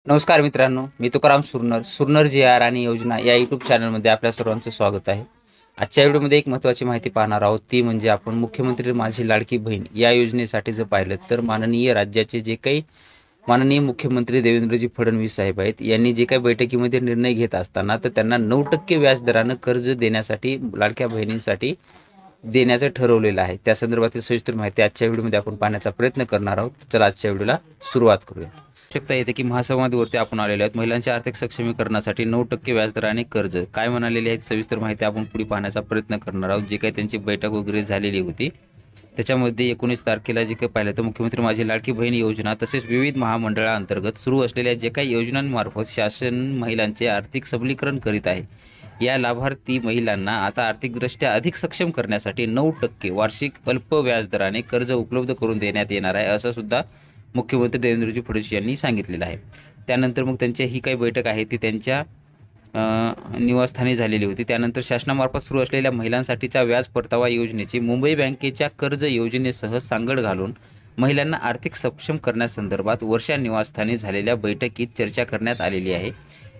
नमस्कार मित्रांनो, मी तुकाराम सुरनर जी आर आणि योजना या यूट्यूब चॅनलमध्ये आपल्या सर्वांचं स्वागत आहे. आजच्या व्हिडिओमध्ये एक महत्त्वाची माहिती पाहणार आहोत. ती म्हणजे आपण मुख्यमंत्री माझी लाडकी बहीण या योजनेसाठी जर पाहिलं तर माननीय राज्याचे जे काही माननीय मुख्यमंत्री देवेंद्रजी फडणवीस साहेब आहेत, यांनी जे काही बैठकीमध्ये निर्णय घेत असताना तर त्यांना 9% व्याजदरानं कर्ज देण्यासाठी लाडक्या बहिणींसाठी देण्याचं ठरवलेलं आहे. त्या संदर्भातील सविस्तर माहिती आजच्या व्हिडिओमध्ये आपण पाहण्याचा प्रयत्न करणार आहोत. चला आजच्या व्हिडिओला सुरुवात करूया. आवश्यकता येते की महासंवादवरती आपण आलेलो आहोत. महिलांच्या आर्थिक सक्षमीकरणासाठी 9% व्याजदराने कर्ज काय म्हणालेले आहेत, सविस्तर माहिती आपण पुढे पाहण्याचा प्रयत्न करणार आहोत. जे काही त्यांची बैठक वगैरे झालेली होती त्याच्यामध्ये 19 तारखेला जे काही पाहिलं तर मुख्यमंत्री माझी लाडकी बहीण योजना तसेच विविध महामंडळांतर्गत सुरू असलेल्या जे काही योजनांमार्फत शासन महिलांचे आर्थिक सबलीकरण करीत आहे. या लाभार्थी महिलांना आता आर्थिकदृष्ट्या अधिक सक्षम करण्यासाठी 9% वार्षिक अल्प व्याजदराने कर्ज उपलब्ध करून देण्यात येणार आहे, असं सुद्धा मुख्यमंत्री देवेंद्रजी फडणवीस यांनी सांगितलेलं आहे. त्यानंतर मग त्यांची ही काही बैठक आहे ती त्यांच्या निवासस्थानी झालेली होती. त्यानंतर शासनामार्फत सुरू असलेल्या महिलांसाठीच्या व्याज परतावा योजनेची मुंबई बँकेच्या कर्ज योजनेसह सांगड घालून महिलांना आर्थिक सक्षम करण्यासंदर्भात वर्षा निवासस्थानी झालेल्या बैठकीत चर्चा करण्यात आलेली आहे.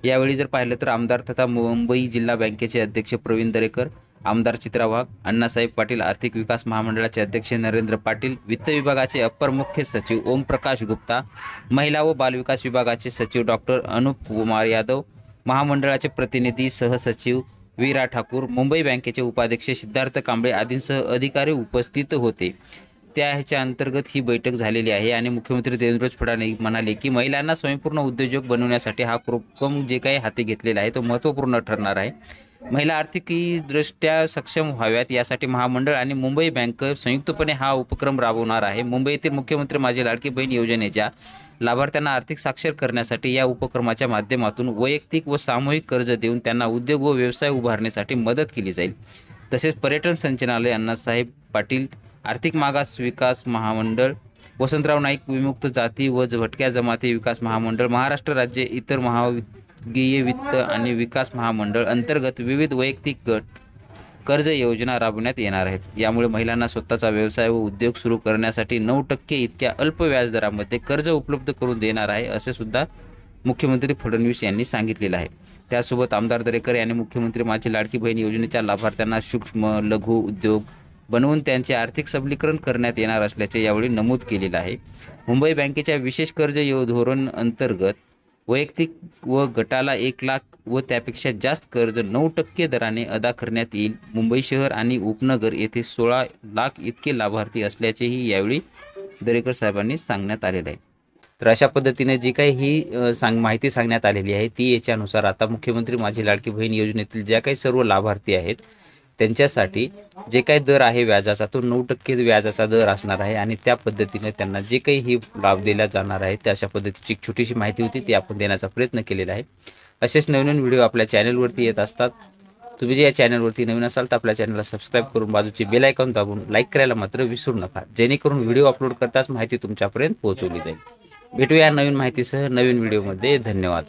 यावेळी जर पाहिलं तर आमदार तथा मुंबई जिल्हा बँकेचे अध्यक्ष प्रवीण दरेकर, आमदार चित्रा वाघ, अण्णासाहेब पाटील, आर्थिक विकास महामंडळाचे अध्यक्ष नरेंद्र पाटील, वित्त विभागाचे अप्पर मुख्य सचिव ओमप्रकाश गुप्ता, महिला व बालविकास विभागाचे सचिव डॉक्टर अनुप कुमार यादव, महामंडळाचे प्रतिनिधी सहसचिव वीरा ठाकूर, मुंबई बँकेचे उपाध्यक्ष सिद्धार्थ कांबळे आदींसह अधिकारी उपस्थित होते. ह्याच्या अंतर्गत ही बैठक झालेली आहे आणि मुख्यमंत्री देवेंद्र फडणवीस म्हणाले की महिलांना स्वयंपूर्ण उद्योजक बनवण्यासाठी हा उपक्रम जे काही हाती घेतलेला आहे तो महत्त्वपूर्ण ठरणार आहे. महिला आर्थिकदृष्ट्या सक्षम व्हाव्यात यासाठी महामंडळ आणि मुंबई बँक संयुक्तपणे हा उपक्रम राबवणार आहे. मुंबईतील मुख्यमंत्री माझी लाडकी बहीण योजनेच्या लाभार्थ्यांना आर्थिक साक्षर करण्यासाठी या उपक्रमाच्या माध्यमातून वैयक्तिक व सामूहिक कर्ज देऊन त्यांना उद्योग व व्यवसाय उभारण्यासाठी मदत केली जाईल. तसेच पर्यटन संचालनालय, अण्णासाहेब पाटील आर्थिक मागास विकास महामंडळ, वसंतराव नाईक विमुक्त जाती व भटक्या जमाती विकास महामंडळ, महाराष्ट्र राज्य इतर महाविद्यालयीन वित्त आणि विकास महामंडळ अंतर्गत विविध वैयक्तिक गट कर्ज योजना राबवण्यात येणार आहेत. यामुळे महिलांना स्वतःचा व्यवसाय व उद्योग सुरू करण्यासाठी 9% इतक्या अल्प व्याजदरामध्ये कर्ज उपलब्ध करून देणार आहे, असे सुद्धा मुख्यमंत्री फडणवीस यांनी सांगितलेलं आहे. त्यासोबत आमदार दरेकर यांनी मुख्यमंत्री माझी लाडकी बहीण योजनेच्या लाभार्थ्यांना सूक्ष्म लघु उद्योग बनवून त्यांचे आर्थिक सबलीकरण करण्यात येणार असल्याचे यावेळी नमूद केलेलं आहे. मुंबई बँकेच्या विशेष कर्ज धोरण अंतर्गत वैयक्तिक व गटाला 1 लाख व त्यापेक्षा जास्त कर्ज 9% दराने अदा करण्यात येईल. मुंबई शहर आणि उपनगर येथे 16 लाख इतके लाभार्थी असल्याचेही यावेळी दरेकर साहेबांनी सांगण्यात आलेलं आहे. तर अशा पद्धतीने जी काही ही माहिती सांगण्यात आलेली आहे ती याच्यानुसार आता मुख्यमंत्री माझी लाडकी बहीण योजनेतील ज्या काही सर्व लाभार्थी आहेत त्यांच्यासाठी जे काही दर आहे व्याजाचा तो 9% व्याजाचा दर असणार आहे आणि त्या पद्धतीने त्यांना जे काही ही लाभ दिला जाणार आहे त्या अशा पद्धतीची एक छोटीशी माहिती होती ती आपण देण्याचा प्रयत्न केलेला आहे. असेच नवीन व्हिडिओ आपल्या चॅनलवरती येत असतात. तुम्ही जे या चॅनलवरती नवीन असाल तर आपल्या चॅनलला सबस्क्राईब करून बाजूचे बेल आयकॉन दाबून लाईक करायला मात्र विसरू नका, जेणेकरून व्हिडिओ अपलोड करताच माहिती तुमच्यापर्यंत पोहोचवली जाईल. भेटूया नवीन माहितीसह नवीन व्हिडिओमध्ये. धन्यवाद.